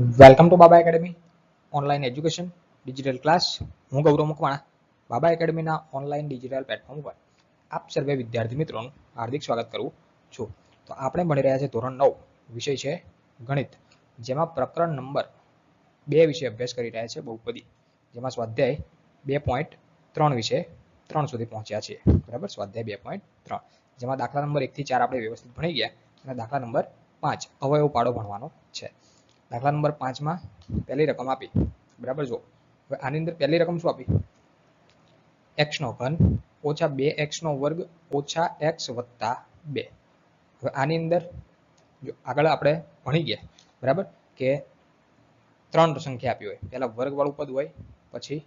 Welcome to Baba academy online education digital class. હું ગૌરવ મકવાણા બાબા એકેડમીના online digital platform ઉપર આપ સર્વે વિદ્યાર્થી મિત્રોનું હાર્દિક સ્વાગત કરું છું. તો આપણે ભણી રહ્યા છીએ ધોરણ 9, વિષય છે ગણિત, જેમાં પ્રકરણ નંબર 2 વિશે અભ્યાસ કરી રહ્યા છે બહુપદી, જેમાં સ્વાધ્યાય 2.3 વિશે 3 સુધી પહોંચ્યા છીએ. બરાબર, સ્વાધ્યાય 2.3, જેમાં દાખલા નંબર 1 થી 4 આપણે વ્યવસ્થિત ભણી ગયા અને દાખલા નંબર 5 અવયવ પાડો ભણવાનો છે. દાખલા નંબર 5 માં પહેલી રકમ આપી. બરાબર, જો હવે આની અંદર પહેલી રકમ શું આપી? x નો ઘન ઓછા 2x નો વર્ગ ઓછા x વત્તા 2. હવે આની અંદર જો આગળ આપણે ભણી ગયા, બરાબર, કે ત્રણ સંખ્યા આપી હોય, પહેલા વર્ગ વાળું પદ હોય, પછી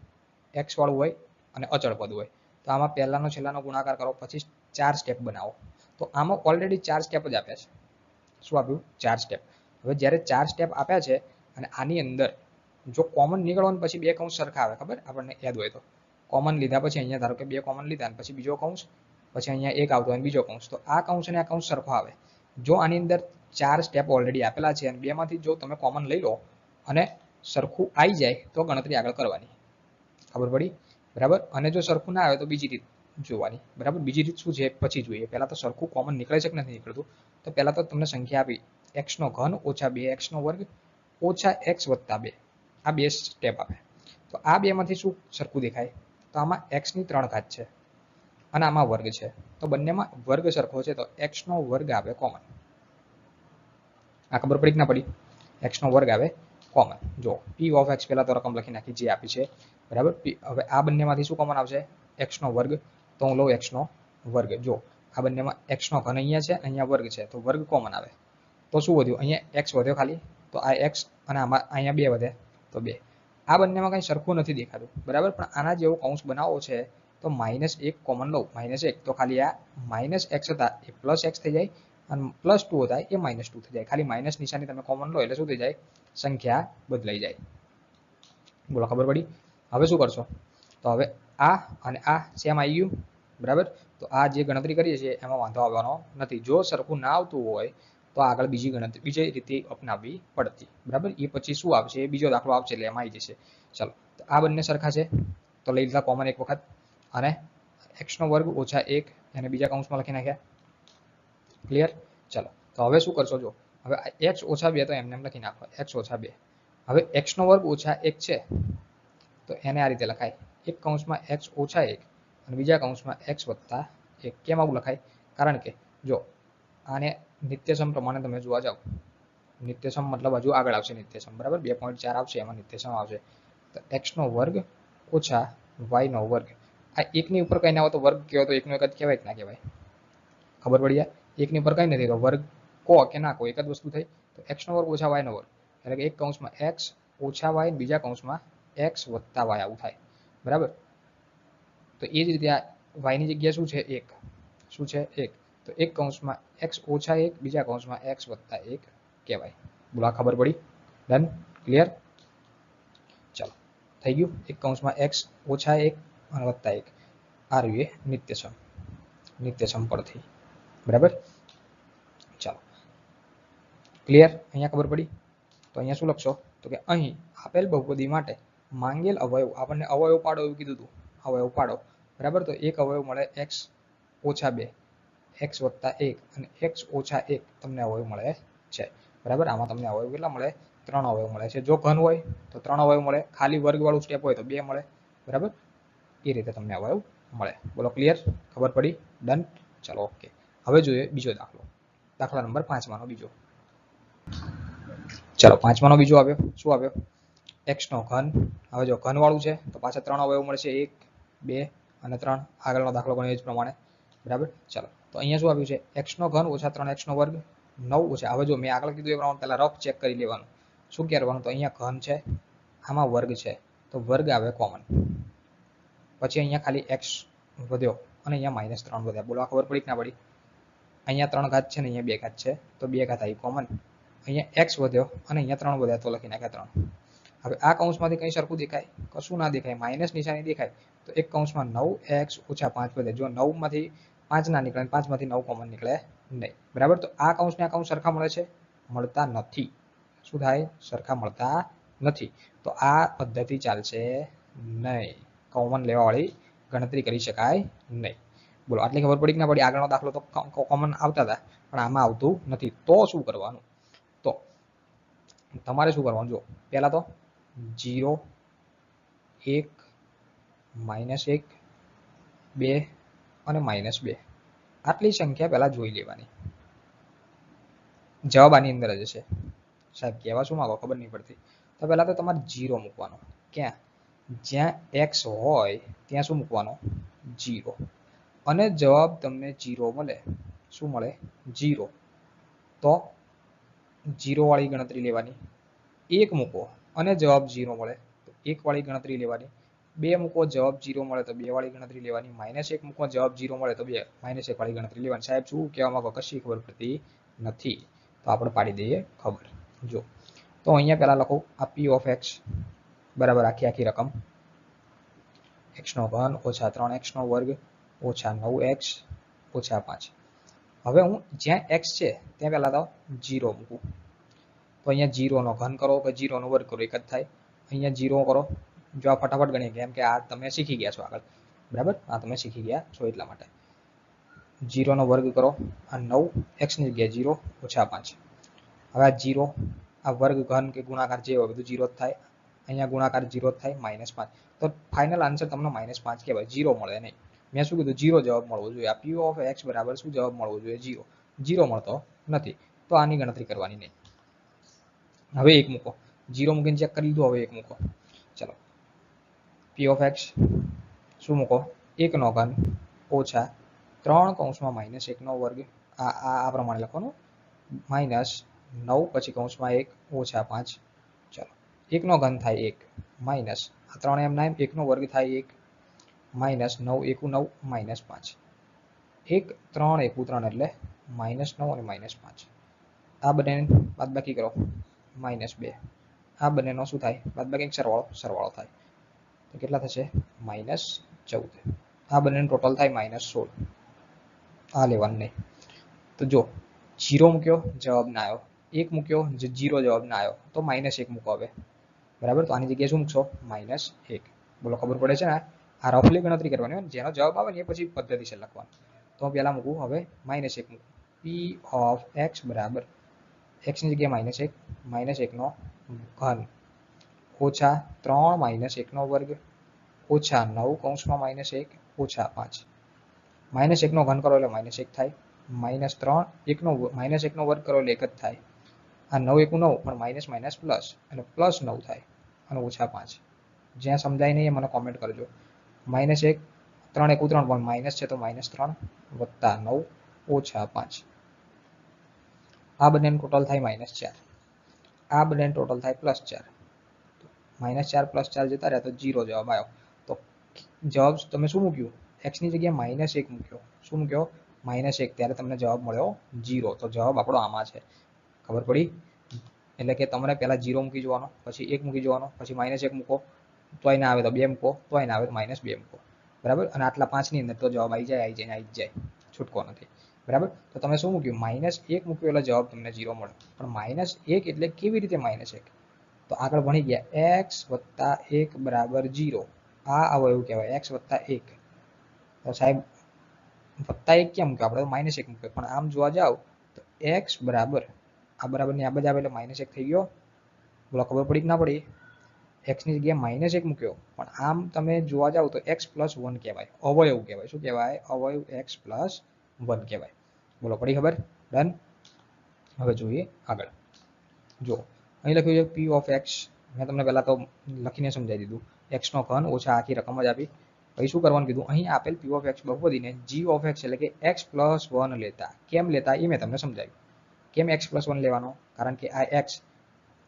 x વાળું હોય અને અચળ પદ હોય. તો આમાં પહેલાનો છેલ્લાનો ગુણાકાર કરો, પછી 4 સ્ટેપ બનાવો. તો આમાં ઓલરેડી 4 સ્ટેપ જ આપ્યા છે. શું આપ્યું? 4 સ્ટેપ. હવે જ્યારે 4 સ્ટેપ આપ્યા છે અને આની અંદર જો કોમન નીકળવાનું, પછી બે કૌંસ સરખા આવે, ખબર આપણને યાદ હોય તો. કોમન લીધા પછી અહીંયા ધારો કે બે કોમન લીધા અને પછી બીજો કૌંસ, પછી અહીંયા એક આવતો હોય બીજો કૌંસ, તો આ કૌંસ અને આ કૌંસ સરખો આવે. જો આની અંદર 4 સ્ટેપ ઓલરેડી આપેલા છે અને બેમાંથી જો તમે કોમન લઈ લો અને સરખું આવી જાય તો ગણતરી આગળ કરવાની. ખબર પડી? બરાબર. અને જો સરખું ના આવે તો બીજી રીત જોવાની. બરાબર, બીજી રીત શું છે પછી જોઈએ. પહેલા તો સરખું કોમન નીકળે છે કે નથી નીકળતું. તો પહેલા તો તમને સંખ્યા આપી x નો ઘન ઓછા 2x નો વર્ગ ઓછા x વત્તા 2. આ બે સ્ટેપ આપે. તો આ બેમાંથી શું સરખું દેખાય? તો આમાં x ની 3 ઘાત છે અને આમાં વર્ગ છે, તો બંનેમાં વર્ગ સરખો છે, તો x નો વર્ગ આવે કોમન. આ ખબર પડી કે ના પડી? x નો વર્ગ આવે કોમન. જો p ઓફ x પહેલા તો રકમ લખી નાખી જે આપી છે. બરાબર, હવે આ બંનેમાંથી શું કોમન આવશે? x નો વર્ગ. તો હું લઉં x નો વર્ગ. જો આ બંનેમાં x નો ઘન અહીંયા છે, અહીંયા વર્ગ છે, તો વર્ગ કોમન આવે. તો શું વધ્યું? અહીંયા x વધ્યો ખાલી, તો આ x અને આમાં અહીંયા 2 વધે, તો 2. આ બંનેમાં કંઈ સરખું નથી દેખાતું. બરાબર, પણ આના જેવો કૌંસ બનાવવો છે તો -1 કોમન લઉં. -1 તો ખાલી આ -x હતા એ +x થઈ જાય અને +2 હતા એ -2 થઈ જાય. ખાલી માઇનસ નિશાની તમે કોમન લો એટલે શું થઈ જાય? સંખ્યા બદલાઈ જાય. બોલો, ખબર પડી? હવે શું કરશો? તો હવે આ અને આ સેમ આવી ગયું. બરાબર, તો આ જે ગણતરી કરીએ છીએ એમાં વાંધો આવવાનો નથી. જો સરખું ના આવતું હોય તો આગળ બીજી ગણતરી બીજી રીતે અપનાવવી પડતી. બરાબર, એ પછી શું આવશે? બીજો દાખલો આવશે એટલે એમાં આવી જશે. ચાલો, તો આ બંને સરખા છે તો લઈ લીધા કોમન એક વખત, અને x નો વર્ગ ઓછા 1 એને બીજા કૌંસમાં લખી નાખ્યા. ક્લિયર? ચાલો, તો હવે શું કરશો? જો હવે x ઓછા 2 તો એમને એમ લખી નાખો, x ઓછા 2. હવે x નો વર્ગ ઓછા 1 છે તો એને આ રીતે લખાય, એક કૌંસમાં x ઓછા 1 અને બીજા કૌંસમાં x વત્તા 1. કેમ આવું લખાય? કારણ કે જો આને નિત્યસમ પ્રમાણે તમે જોવા જાઓ, નિત્યસમ મતલબ હજુ આગળ આવશે નિત્યસમ. બરાબર, 2.4 આવશે, એમાં નિત્યસમ આવશે. તો x નો વર્ગ ઓછા y નો વર્ગ. આ એકની ઉપર કઈ ના હોય તો વર્ગ કહેવાય, તો એકનો એક જ કહેવાય કે ના કહેવાય? ખબર પડી? એકની ઉપર કઈ નથી તો વર્ગ કો કે ના કો એક જ વસ્તુ થઈ. તો x નો વર્ગ ઓછા y નો વર્ગ એટલે કે એક કૌંસમાં x ઓછા y, બીજા કૌંસમાં x વત્તા y આવું થાય. બરાબર, તો એ જ રીતે આ y ની જગ્યાએ શું છે? 1. શું છે? 1. તો એક કૌંસમાં x ઓછા 1, બીજા કૌંસમાં x વત્તા 1 કહેવાય. બોલો, ખબર પડી? ડન? ક્લિયર? ચાલો, થઈ ગયું. એક કૌંસમાં x ઓછા 1 અને વત્તા 1. આ રહ્યું નિત્યસમ, નિત્યસમ પરથી. બરાબર, ચાલો, ક્લિયર? અહીંયા ખબર પડી? તો અહીંયા શું લખશો? તો કે અહીં આપેલ બહુપદી માટે માંગેલ અવયવ, આપણને અવયવ પાડો એવું કીધું હતું. અવયવ પાડો. બરાબર, તો એક અવયવ મળે x ઓછા 2, x વત્તા 1 અને x ઓછા 1 તમને અવયવ મળે છે. બરાબર, આમાં તમને અવયવ કેટલા મળે? 3 અવયવ મળે છે. જો ઘન હોય તો 3 અવયવ મળે, ખાલી વર્ગ વાળું સ્ટેપ હોય તો 2 મળે. બરાબર, એ રીતે તમને અવયવ મળે. બોલો, ક્લિયર? ખબર પડી? ડન? ચાલો, ઓકે. હવે જોઈએ બીજો દાખલો. દાખલા નંબર 5 માંનો બીજો. ચાલો, 5માનો બીજો આવ્યો. શું આવ્યો? x નો ઘન. હવે જો ઘન વાળું છે તો પાછા 3 અવયવ મળશે, 1, 2 અને 3. આગળનો દાખલો ગણ્યો એ જ પ્રમાણે. બરાબર, ચાલો, તો અહીંયા શું આવ્યું છે? x નો ઘન ઓછા 3x નો વર્ગ 9 ઓછા. હવે જો મેં આગળ કીધું એ પ્રમાણે પહેલા રફ ચેક કરી લેવાનું. શું કરવાનું? તો અહીંયા ઘન છે, આમાં વર્ગ છે, તો વર્ગ આવે કોમન. પછી અહીંયા ખાલી x વધ્યો અને અહીંયા -3 વધ્યા. બોલો, ખબર પડી કે ના પડી? અહીંયા 3 ઘાત છે ને અહીંયા 2 ઘાત છે, તો 2 ઘાત આવી કોમન. અહીંયા x વધ્યો અને અહીંયા 3 વધ્યા, તો લખી નાખ્યા 3. હવે આ કૌંસમાંથી કંઈ સરખું દેખાય? કશું ના દેખાય, માઇનસ નિશાની દેખાય. તો એક કૌંસમાં 9x ઓછા 5 વધે. જો 9 માંથી 5 ના નીકળે, 5 માંથી 9 કોમન નીકળે નહીં. બરાબર, તો આ કૌંસને આ કૌંસ સરખા મળે છે? મળતા નથી. શું થાય? સરખા મળતા નથી. તો આ પદ્ધતિ ચાલશે નહીં. કોમન લેવાવાળી ગણતરી કરી શકાય નહીં. બોલો, આટલી ખબર પડી કે ના પડી? આગળનો દાખલો તો કોમન આવતા હતા, પણ આમાં આવતું નથી. તો શું કરવાનું? તો તમારે શું કરવાનું? જો પહેલા તો 0, 1, -1, 2 અને -2 આટલી સંખ્યા પહેલા જોઈ લેવાની. જવાબ આની અંદર જ હશે. સાહેબ કહેવા શું માંગો ખબર નહીં પડતી. તો પહેલા તો તમારે 0 મૂકવાનો. ક્યાં? જ્યાં x હોય ત્યાં શું મૂકવાનો? 0. અને જવાબ તમને 0 મળે. શું મળે? 0. તો 0 વાળી ગણતરી લેવાની. 1 મૂકો અને જવાબ 0 મળે તો 1 વાળી ગણતરી લેવાની. 2 મૂકો, જવાબ 0 મળે તો 2 વાળી ગણતરી લેવાની. -1 મૂકો, જવાબ 0 મળે તો 1 વાળી ગણતરી લેવાની. સાહેબ શું કહેવા માંગો? કશી ખબર પડતી નથી. તો આપણે પાડી દઈએ ખબર. જો તો અહીંયા પહેલા લખો આ p ઓફ x બરાબર આખી રકમ x3 - 3x² - 9x - 5. હવે હું જ્યાં x છે ત્યાં પહેલા તો 0 મૂકું. તો અહીંયા 0 નો ઘન કરો કે 0 નો વર્ગ કરો, એક જ થાય. અહીંયા 0 કરો. જો આ ફટાફટ ગણીએ, કેમ કે આ તમે શીખી ગયા છો આગળ, બરાબર? આ તમે શીખી ગયા છો એટલા માટે. 0 નો વર્ગ કરો. આ 9 x ની જગ્યાએ 0 - 5. હવે આ 0 આ વર્ગ ઘન કે ગુણાકાર જે હોય બધું 0 જ થાય. અહીંયા ગુણાકાર 0 જ થાય. -5. તો ફાઇનલ આન્સર તમને -5 કહેવાય. 0 મળે નહીં. મેં શું કીધું? 0 જવાબ મળવો જોઈએ. આ p ઓફ x બરાબર શું જવાબ મળવો જોઈએ? 0. 0 મળતો નથી, તો આની ગણતરી કરવાની નહીં. હવે 1 મૂકો. 0 મૂકીને ચેક કરી લીધું. હવે 1 મૂકો. ચલો, p ઓફ x શું મૂકો? 1 નો ઘન ઓછા 3 કૌંસમાં -1 નો વર્ગ. આ પ્રમાણે લખવાનું. -9 પછી કૌંસમાં 1 - 5. ચલો, 1 નો ઘન થાય 1 માઇનસ આ 3 એમ 9, 1 નો વર્ગ થાય 1 -9 × 1 = 9 -5. 1 3 1 3 એટલે -9 અને -5. આ બંને બાદબાકી કરો. -2. આ બંનેનો શું થાય? બાદબાકી સરવાળો થાય. તો કેટલા થશે? -14. આ બંનેનું ટોટલ થાય -16. આ લેવાનું નહીં. તો જો 0 મૂક્યો, જવાબ ના આવ્યો. 1 મૂક્યો, 0 જવાબ ના આવ્યો. તો -1 મૂકો હવે, બરાબર? તો આની જગ્યાએ શું મૂકશો? -1. બોલો, ખબર પડે છે ને? આ રફલી ગણતરી કરવાની હોય. જેનો જવાબ આવે ને એ પછી પદ્ધતિસર લખવાનું. તો પહેલા મૂકું. હવે -1 મૂકું. p ઓફ x બરાબર x ની જગ્યાએ -1 નો ઘન ઓછા 3 -1 નો વર્ગ ઓછા 9 કૌંસમાં -1 ઓછા 5. -1 નો ઘન કરો એટલે -1 થાય. -3 1 નો વર્ગ કરો એટલે 1 જ થાય. આ 9 × 9 પણ માઇનસ પ્લસ એટલે +9 થાય અને ઓછા 5. જ્યાં સમજાય નહીં એ મને કોમેન્ટ કરજો. -1 3 × 3 પણ માઇનસ છે તો -3 વત્તા 9 ઓછા 5. આ બંનેનું ટોટલ થાય -4. આ બંનેનું ટોટલ થાય +4. -4 + 4 જતા રહ્યા તો 0 જવાબ આવ્યો. તો જવાબ તમે શું મૂક્યું? x ની જગ્યાએ -1 મૂક્યો. શું મૂક્યો? -1. ત્યારે તમને જવાબ મળ્યો 0. તો જવાબ આપણો આમાં છે. ખબર પડી? એટલે કે તમારે પહેલા 0 મૂકી જોવાનો, પછી 1 મૂકી જોવાનો, પછી -1 મૂકો તોય ના આવે તો 2 મૂકો, તોય ના આવે તો -2 મૂકો, બરાબર? અને આટલા 5 ની અંદર તો જવાબ આવી જાય. છૂટકો નથી, બરાબર? તો તમે શું મૂક્યું? -1 મૂક્યું એટલે જવાબ તમને 0 મળે. પણ -1 એટલે કેવી રીતે -1? તો આગળ ભણી ગયા x + 1 = 0. આ અવયવ કહેવાય x + 1. તો સાહેબ +1 કેમ મૂક્યો? આપણે તો -1 મૂક્યો. પણ આમ જોવા જાવ તો x બરાબર આ બરાબર ની આ બાજુ આવે એટલે -1 થઈ ગયો. બોલો, ખબર પડી કે ના પડી? x ની જગ્યાએ -1 મૂક્યો, પણ આમ તમે જોવા જાવ તો x + 1 કહેવાય. અવયવ કહેવાય. શું કહેવાય? અવયવ x + 1 કહેવાય. બોલો, પડી ખબર? ડન. હવે જોઈએ આગળ. જો અહીં લખ્યું છે p ઓફ x. મેં તમને પહેલા તો લખીને સમજાવી દીધું. x નો ઘન ઓછા આખી રકમ જ આપી. પછી શું કરવાનું કીધું? અહીં આપેલ p of x બહુપદીને g of x એટલે કે x + 1 લેતા. કેમ લેતા એ મેં તમને સમજાવ્યું. કેમ x + 1 લેવાનો? કારણ કે આ x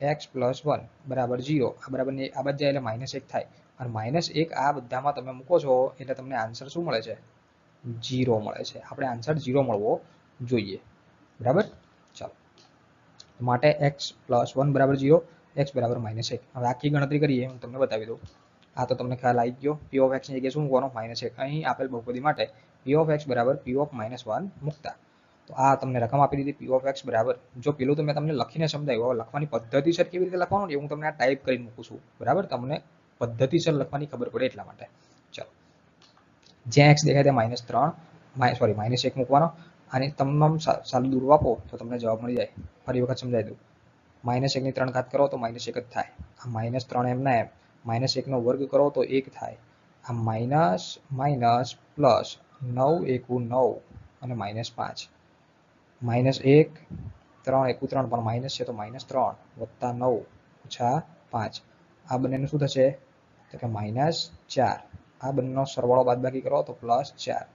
+ 1 બરાબર 0. આ બરાબર ને આ બાજુ જાય એટલે -1 થાય. અને -1 આ બધામાં તમે મૂકો છો એટલે તમને આન્સર શું મળે છે? 0 મળે છે. આપણે આન્સર 0 મળવો જોઈએ, બરાબર? ચાલો, માટે x + 1 = 0, x બરાબર -1. હવે આખી ગણતરી કરીએ, હું તમને બતાવી દઉં. આ તો તમને ખ્યાલ આવી ગયો. p ઓફ x ની જગ્યાએ શું મૂકવાનો? -1. અહીં આપેલ બહુપદી માટે p ઓફ x બરાબર p ઓફ -1 મૂકતા. તો આ તમને રકમ આપી દીધી પી ઓફ એક્સ બરાબર, જો પેલું તો મેં તમને લખીને સમજાવ્યું, હવે લખવાની પદ્ધતિસર કેવી રીતે લખવાનું એ હું તમને આ ટાઈપ કરીને મૂકું છું બરાબર, તમને પદ્ધતિસર લખવાની ખબર પડે એટલા માટે. ચાલો, જ્યાં એક્સ દેખાય ત્યાં -3 -1 મૂકવાનો, અને તમામ સાલું દૂર આપો તો તમને જવાબ મળી જાય. ફરી વખત સમજાવી દઉં, -1 ની 3 ઘાત કરો તો -1 જ થાય, આ -3 એમના એમ, -1 નો વર્ગ કરો તો 1 થાય, આ માઇનસ માઇનસ પ્લસ 9 એકુ 9 અને -5, -1 3 એકુ 3 પણ માઇનસ છે તો -3 વત્તા 9 ઓછા 5, આ બંનેનું શું થશે તો કે -4, આ બંનેનો સરવાળો બાદબાકી કરો તો +4,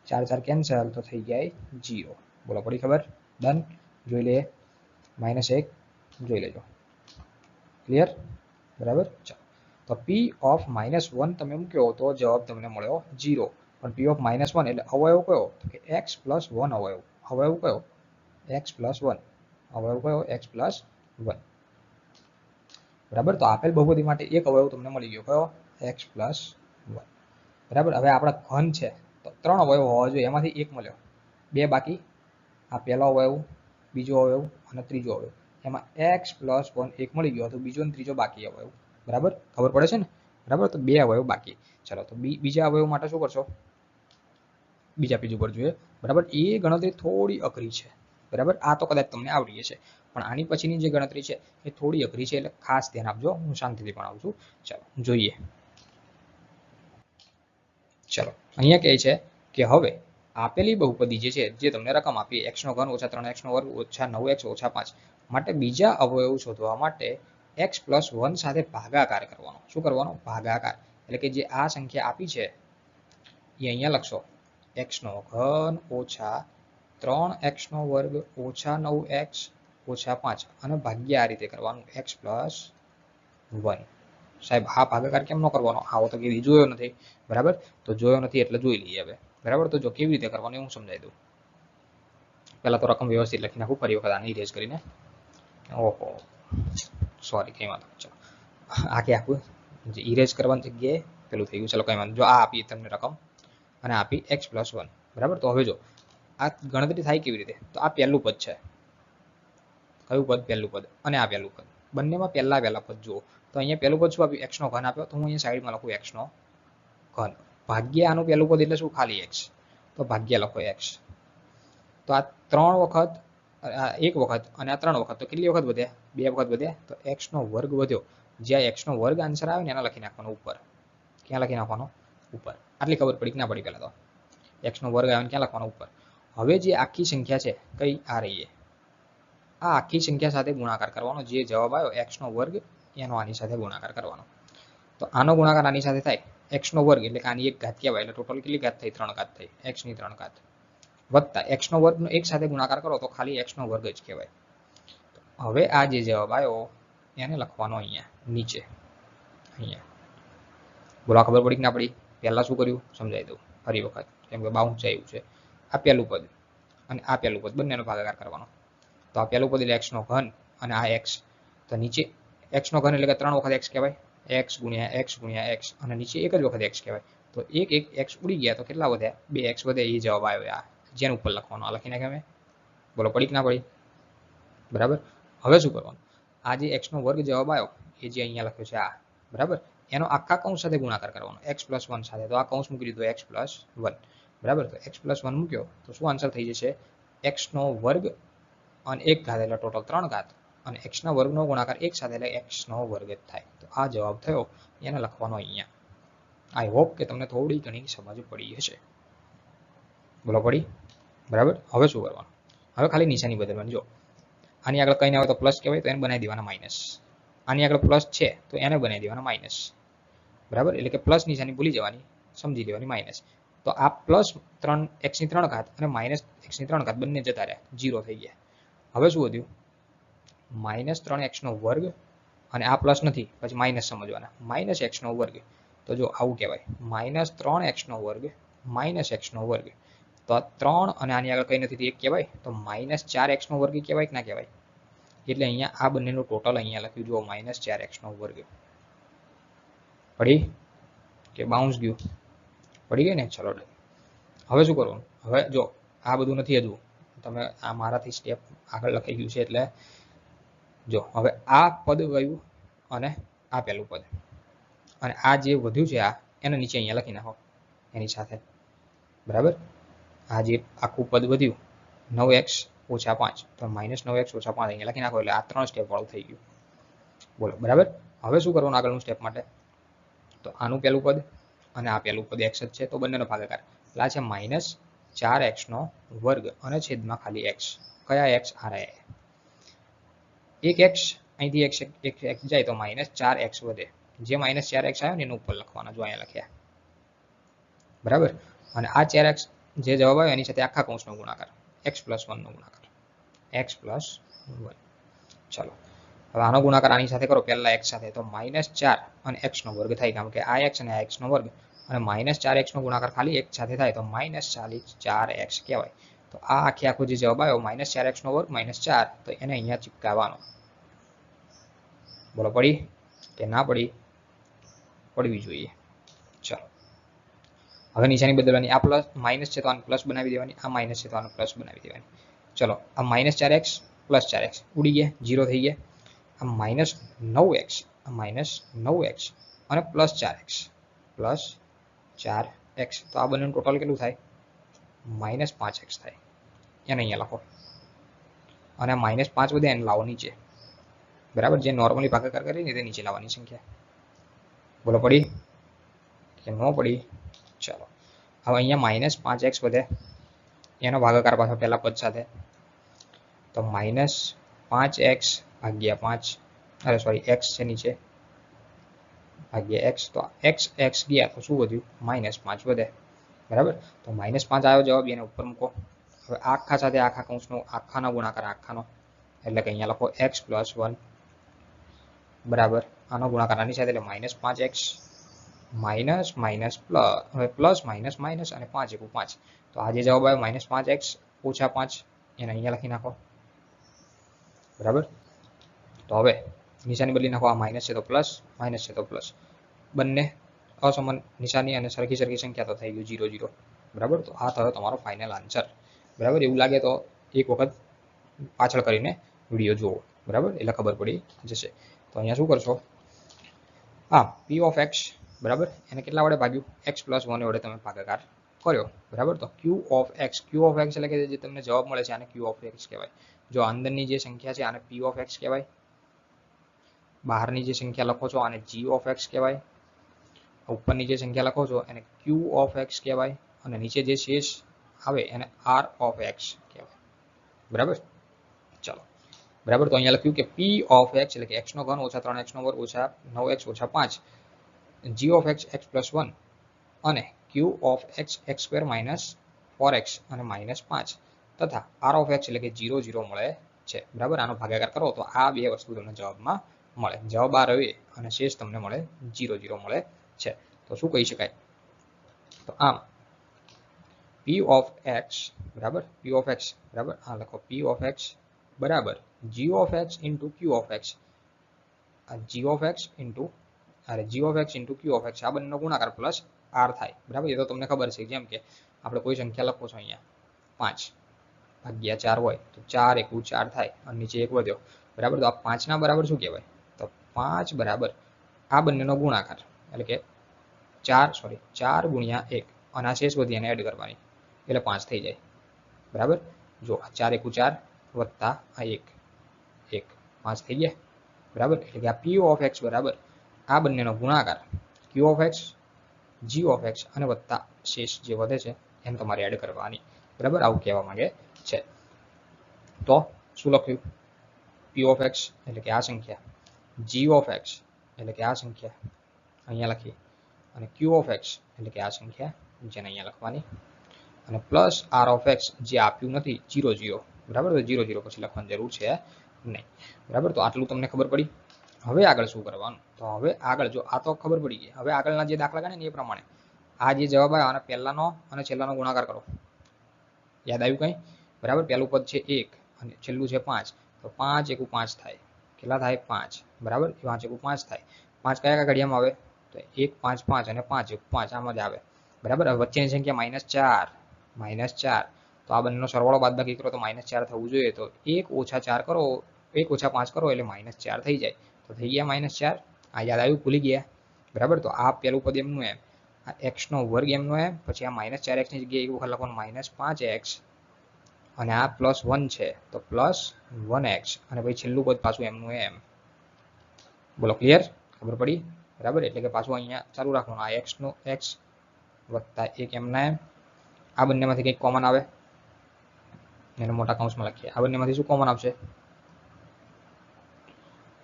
4 4 કેન્સલ તો થઈ જાય 0. બોલો પડી ખબર? ડન. જોઈ લઈએ -1 જોઈ લેજો, ક્લિયર બરાબર. ચાલો, તો પી ઓફ -1 તમે મૂક્યો તો જવાબ તમને મળ્યો 0, પણ પી ઓફ -1 એટલે અવયવ કયો તો કે x + 1 અવયવ, અવયવ કયો x + 1, અવયવ કયો x + 1 બરાબર. તો આપેલ બહુપદી માટે એક અવયવ તમને મળી ગયો કયો x + 1 બરાબર. હવે આપણા ઘન છે તો 3 અવયવ હોવા જોઈએ, એમાંથી એક મળ્યો, 2 બાકી, આ પહેલો અવયવ, બીજો અવયવ અને ત્રીજો અવયવ, એમાં x + 1 એક મળી ગયો તો બીજો અને ત્રીજો બાકી અવયવ બરાબર, ખબર પડે છે ને બરાબર. તો 2 અવયવ બાકી. ચલો, તો બીજા અવયવ માટે શું કરશો, બીજા પેજ ઉપર જોઈએ બરાબર. એ ગણતરી થોડી અઘરી છે બરાબર, આ તો કદાચ તમને આવડી જશે, પણ આની પછીની જે ગણતરી છે એ થોડી અઘરી છે, એટલે ખાસ ધ્યાન આપજો, હું શાંતિથી પણ આવું છું. ચાલો જોઈએ. ચલો, અહીંયા કહે છે કે હવે આપેલી બહુપદી જે છે, જે તમને રકમ આપી x નો ઘન - 3x નો વર્ગ - 9x - 5 માટે બીજા અવયવ શોધવા માટે x + 1 સાથે ભાગાકાર કરવાનો. શું કરવાનો? ભાગાકાર. એટલે કે જે આ સંખ્યા આપી છે એ અહીંયા લખશો, x નો ઘન - 3x નો વર્ગ - 9x - 5 અને ભાગ્યા આ રીતે કરવાનું x + 1. સાહેબ આ ભાગાકાર કેમ ન કરવાનો, આવો તો કેવી જોયો નથી બરાબર, તો જોયો નથી એટલે જોઈ લઈએ હવે બરાબર. તો જો કેવી રીતે કરવાનું હું સમજાવી દઉં. પહેલા તો રકમ વ્યવસ્થિત લખી નાખું ફરી વખત આને ઇરેઝ કરીને. ઓહો સોરી, કઈ વાંધો. ચલો, આખે આખું જે ઇરેઝ કરવાની જગ્યાએ પેલું થઈ ગયું. ચલો કઈ વાંધો. જો આ આપી તમને રકમ અને આપી x + 1 બરાબર. તો હવે જો આ ગણતરી થાય કેવી રીતે, તો આ પહેલું પદ છે, કયું પદ? પહેલું પદ. અને આ પહેલું પદ, બંનેમાં પહેલા પદ જુઓ. તો અહીંયા પહેલું પદ શું આપ્યું? x નો ઘન આપ્યો, તો હું અહીંયા સાઈડમાં લખું x નો ઘન, ભાગ્યા આનું પહેલું પદ એટલે શું? ખાલી x, તો ભાગ્યા લખો x. તો આ 3 વખત, એક વખત અને આ 3 વખત, તો કેટલી વખત વધ્યા? 2 વખત વધ્યા, તો x નો વર્ગ વધ્યો. જ્યાં x નો વર્ગ આન્સર આવે ને એના લખી નાખવાનો ઉપર. ક્યાં લખી નાખવાનો? ઉપર. આટલી ખબર પડી કે ના પડી? પહેલા તો x નો વર્ગ આવે ક્યાં લખવાનો? ઉપર. હવે જે આખી સંખ્યા છે કઈ આ રહી, આ આખી સંખ્યા સાથે ગુણાકાર કરવાનો, જે જવાબ આવ્યો x નો વર્ગ એનો આની સાથે ગુણાકાર કરવાનો. તો આનો ગુણાકાર આની સાથે થાય, x નો વર્ગ એટલે કે આની એક ઘાત કહેવાય, એટલે ટોટલ કેટલી ઘાત થઈ? 3 ઘાત થઈ, x ની 3 ઘાત વત્તા x નો વર્ગ નો એક સાથે ગુણાકાર કરો તો ખાલી x નો વર્ગ જ કહેવાય. હવે આ જે જવાબ આવ્યો એને લખવાનો અહીંયા નીચે, અહીંયા. બોલો ખબર પડી કે ના પડી? પહેલા શું કર્યું સમજાવી દઉં ફરી વખત, કેમ કે બાઉન્સ આવ્યું છે. આ પહેલું પદ અને આ પહેલું પદ બંનેનો ભાગાકાર કરવાનો. તો આ પહેલું પદ એટલે x નો ઘન અને આ x, તો નીચે x નો ઘન એટલે કે 3 વખત x કહેવાય, x * x * x, અને નીચે એક જ વખત x કહેવાય. તો એક x ઉડી ગયા તો કેટલા વધ્યા? 2x વધે. એ જવાબ આવ્યો, આ જેનું ઉપર લખવાનો. આ લખી નાખ્યા મેં. બોલો પડી કે ના પડી? બરાબર. હવે શું કરવાનું? આ જે x નો વર્ગ જવાબ આવ્યો એ જે અહીંયા લખ્યો છે આ બરાબર, એનો આખા કૌંસ સાથે ગુણાકાર કરવાનો x + 1 સાથે. તો આ કૌંસ મૂકી દીધો x + 1 બરાબર. તો x + 1 મૂક્યો તો શું આન્સર થઈ જશે? x નો વર્ગ અને એક ઘાત એટલે ટોટલ 3 ઘાત, અને x ના વર્ગનો ગુણાકાર એક સાથે એટલે x નો વર્ગ જ થાય. તો આ જવાબ થયો, એને લખવાનો અહીંયા. આઈ હોપ કે તમને થોડી ઘણી સમજ પડી હશે. બોલો પડી? બરાબર. હવે શું કરવાનું? હવે ખાલી નિશાની બદલવાની. જો આની આગળ કંઈ ના હોય તો પ્લસ કહેવાય, તો એને બનાવી દેવાના માઇનસ. આની આગળ પ્લસ છે તો એને બનાવી દેવાના માઇનસ બરાબર. એટલે કે પ્લસ નિશાની ભૂલી જવાની, સમજી લેવાની માઇનસ. તો આ +3 x ની 3 ઘાત અને -x ની 3 ઘાત બંને જતા રહ્યા, 0 થઈ ગયા. હવે શું વધ્યું? -3x નો વર્ગ, અને આ પ્લસ નથી પછી માઇનસ સમજવાના, -x નો વર્ગ. તો જો આવું કહેવાય, -3x નો વર્ગ -x નો વર્ગ. તો આ 3 અને આની આગળ કઈ નથી, 1 કહેવાય. તો -4x નો વર્ગ કહેવાય કે ના કહેવાય? એટલે અહીંયા આ બંનેનું ટોટલ અહીંયા લખ્યું જુઓ, -4x નો વર્ગ. પડી કે બાઉન્સ ગયું? પડી ગઈ ને? ચલો હવે શું કરવાનું? હવે જો આ બધું નથી હજુ, તમે આ મારાથી સ્ટેપ આગળ લખાઈ ગયું છે એટલે જો હવે આ પદ ગયું અને આ પહેલું પદ અને આ જે વધ્યું છે આ એને નીચે અહીંયા લખી નાખો એની સાથે, બરાબર. આ જે આખું પદ વધ્યું 9x - 5 તો -9x - 5 અહીંયા લખી નાખો એટલે આ 3 સ્ટેપ વાળું થઈ ગયું. બોલો, બરાબર. હવે શું કરવાનું આગળનું સ્ટેપ માટે? તો આનું પહેલું પદ અને આ પહેલું પદ x જ છે તો બંનેનો ભાગાકાર એટલે આ છે -4x નો વર્ગ અને છેદમાં ખાલી x. કયા x? આ રહ્યા. એક x અહીંથી x જાય તો -4x વધે. જે -4x આવ્યો ને એનું ઉપર લખવાના, જો અહીંયા લખ્યા, બરાબર. અને આ 4x જે જવાબ આવ્યો એની સાથે આખા કૌંસનો ગુણાકાર, x + 1 નો ગુણાકાર, x + 1. ચાલો હવે આનો ગુણાકાર આની સાથે કરો, પહેલા x સાથે, તો -4 અને x નો વર્ગ થાય, કારણ કે આ x અને આ x નો વર્ગ અને -4x નો ગુણાકાર ખાલી x સાથે થાય તો -4x કહેવાય. તો આ આખો જે જવાબ આવ્યો -4x નો વર્ગ -4 તો એને અહીંયા ચિપકાવવાનો. બોલો, પડી કે ના પડી? પડવી જોઈએ. ચાલો હવે નિશાની બદલવાની, આ પ્લસ માઇનસ છે તો આને પ્લસ બનાવી દેવાની, આ માઇનસ છે તો આને પ્લસ બનાવી દેવાની. ચલો આ -4x + 4x ઉડી ગયા, 0 થઈ ગયા. આ -9x, આ -9x અને +4x તો આ બંનેનું ટોટલ કેટલું થાય? -5x થાય. એને અહીંયા લખો અને -5 વધે એને લાવો નીચે, બરાબર. જે નોર્મલી ભાગાકાર કરી ને તે નીચે લાવવાની સંખ્યા. બોલો, પડી કે ન પડી? ચાલો હવે અહીંયા -5x વધે એનો ભાગાકાર પાછો પહેલા પદ સાથે, તો -5x / 5, અરે સોરી x છે નીચે ભાગ્યા x, તો x ગયા તો શું વધ્યું? -5 વધે, બરાબર. તો -5 આવ્યો જવાબ, એને ઉપર મૂકો. હવે આખા સાથે આખા કૌંસનો આખાનો ગુણાકાર આખાનો એટલે કે અહીંયા લખો x + 1 બરાબર. આનો ગુણાકાર આની સાથે એટલે -5x માઇનસ માઇનસ પ્લસ, હવે પ્લસ માઇનસ માઇનસ અને 5 * 5 તો આ જે જવાબ આવ્યો -5x - 5 એને અહીંયા લખી નાખો, બરાબર. તો હવે નિશાની બદલી નાખો, આ માઇનસ છે તો પ્લસ, માઇનસ છે તો પ્લસ, બંને અસમાન નિશાની અને સરખી સંખ્યા તો થઈ ગયું 0 0, બરાબર. તો આ થયો તમારો ફાઇનલ આન્સર, બરાબર. એવું લાગે તો એક વખત પાછળ કરીને વિડીયો જુઓ, બરાબર, એટલે ખબર પડી જશે. તો અહીંયા શું કરશો? હા, p(x) બરાબર, એને કેટલા વડે ભાગ્યું? x + 1 વડે તમે ભાગાકાર કર્યો, બરાબર. તો q(x) એટલે કે જે તમને જવાબ મળે છે આને q(x) કહેવાય. જો અંદરની જે સંખ્યા છે આને p(x) કહેવાય, બહારની જે સંખ્યા લખો છો આને g(x) કહેવાય, ઉપરની જે સંખ્યા લખો છો એને q(x) કહેવાય અને નીચે જે શેષ આવે એને r(x) કહેવાય, બરાબર. ચાલો, બરાબર. તો અહીંયા લખ્યું કે p(x) એટલે કે x નો ઘન - 3x નો વર્ગ - 9x - 5 g(x) x + 1 અને q(x) x² - 4x અને -5 તથા r(x) એટલે કે 0 0 મળે છે, બરાબર. આનો ભાગાકાર કરો તો આ બે વસ્તુ તમને જવાબમાં મળે. જવાબ આ રહે અને શેષ તમને મળે 0 0 મળે છે. તો શું કહી શકાય? તો આમ p(x) બરાબર, p(x) બરાબર, આ લખો p(x) બરાબર g(x) * q(x), આ g(x) * q(x) આ બંનેનો ગુણાકાર પ્લસ r થાય, બરાબર. એ તો તમને ખબર છે, જેમ કે આપણે કોઈ સંખ્યા લખો છો અહીંયા 5 / 4 હોય તો 4 * 1 4 થાય અને નીચે 1 વધ્યો, બરાબર. તો આ 5 ના બરાબર શું કહેવાય? તો 5 બરાબર આ બંનેનો ગુણાકાર એટલે કે 4 * 1 અને આ શેષ વધી એને એડ કરવાની એટલે 5 થઈ જાય, બરાબર. જો 4 * 1 4 વત્તા આ 1 5 થઈ ગયા, બરાબર. એટલે કે આ p(x) બરાબર આ બંનેનો ગુણાકાર q(x) g(x) અને વત્તા શેષ જે વધે છે એને તમારે એડ કરવાની, બરાબર. આવું કહેવા માંગે છે. તો શું લખ્યું? p(x) એટલે કે આ સંખ્યા, g(x) એટલે કે આ સંખ્યા અહીંયા લખી અને q(x) એટલે કે આ સંખ્યા જેને અહીંયા લખવાની અને પ્લસ r(x) જે આપ્યું નથી 0 0, બરાબર. તો 0 0 પછી લખવાની જરૂર છે નહીં, બરાબર. તો આટલું તમને ખબર પડી. હવે આગળ શું કરવાનું? તો હવે આગળ જો આ તો ખબર પડી ગઈ, હવે આગળના જે દાખલા ગણે ને એ પ્રમાણે આ જે જવાબ આવ્યો અને પહેલાનો અને છેલ્લાનો ગુણાકાર કરો. યાદ આવ્યું કંઈ? બરાબર. પહેલું પદ છે 1 અને છેલ્લું છે 5 તો 5 * 1 5 થાય. કેટલા થાય? 5, બરાબર. 5 * 1 5 થાય. 5 કયા ઘડિયામાં આવે? તો 1 5 5 અને 5 * 1 5 આમાં જ આવે, બરાબર. વચ્ચેની સંખ્યા -4 - 4 તો આ બંનેનો સરવાળો બાદબાકી કરો તો -4 થવું જોઈએ. તો 1 ઓછા 4 કરો, 1 ઓછા 5 કરો એટલે -4 થઈ જાય. તો થઈ ગયા -4. આ યાદ આવ્યું? ભૂલી ગયા? બરાબર. તો આ પહેલું પદ એમનું એમ, આ x નો વર્ગ એમનો એમ, પછી આ -4x ની જગ્યાએ એક વખત લખવાનું -5x, અને આ +1 છે તો +1x, અને પછી છેલ્લું પદ પાછું એમનું એમ. બોલો ક્લિયર? ખબર પડી? બરાબર. એટલે કે પાછું અહીંયા ચાલુ રાખવાનું, આ x નો x વત્તા 1 એમના એમ. આ બંનેમાંથી કંઈક કોમન આવે, એને મોટા કૌંસમાં લખીએ. આ બંનેમાંથી શું કોમન આવશે?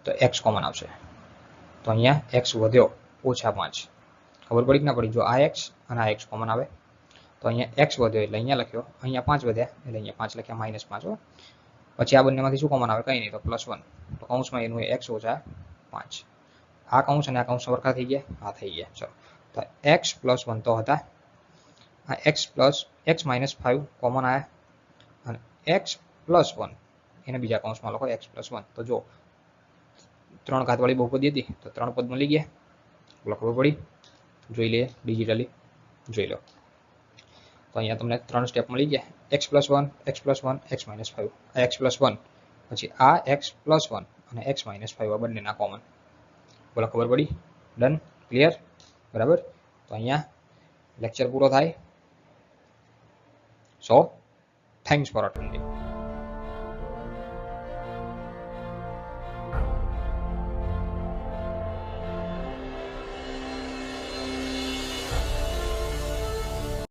તો x કોમન આવશે. તો અહીંયા x વધ્યો -5. ખબર પડી કે ના પડી? જો આ x અને આ x કોમન આવે તો અહીંયા x વધ્યો એટલે અહીંયા લખ્યો, અહીંયા 5 વધ્યા એટલે અહીંયા 5 લખ્યા, -5. પછી આ બંનેમાંથી શું કોમન આવે? કંઈ નહીં, તો +1. તો કૌંસમાં એનું x ઓછા 5. આ કૌંસ અને આ કૌંસ સરખા થઈ ગયા? હા, થઈ ગયા. ચલો, તો x +1 તો હતા. આ x -5 કોમન આવ્યા, અને x +1 એને બીજા કૌંસમાં લખો, x +1. તો જો 3 ઘાતવાળી બહુપદી હતી તો 3 પદ મળી ગયા. બોલો ખબર પડી? જોઈ લઈએ ડિજિટલી, જોઈ લો. તો અહીંયા તમને 3 સ્ટેપ મળી ગયા, x +1, x +1, x -5. આ x +1, પછી આ x +1 અને x -5 આ બંનેના કોમન. બોલો ખબર પડી? ડન? ક્લિયર? બરાબર. તો અહીંયા લેક્ચર પૂરો થાય. સો થેન્ક્સ ફોર અટેન્ડિંગ.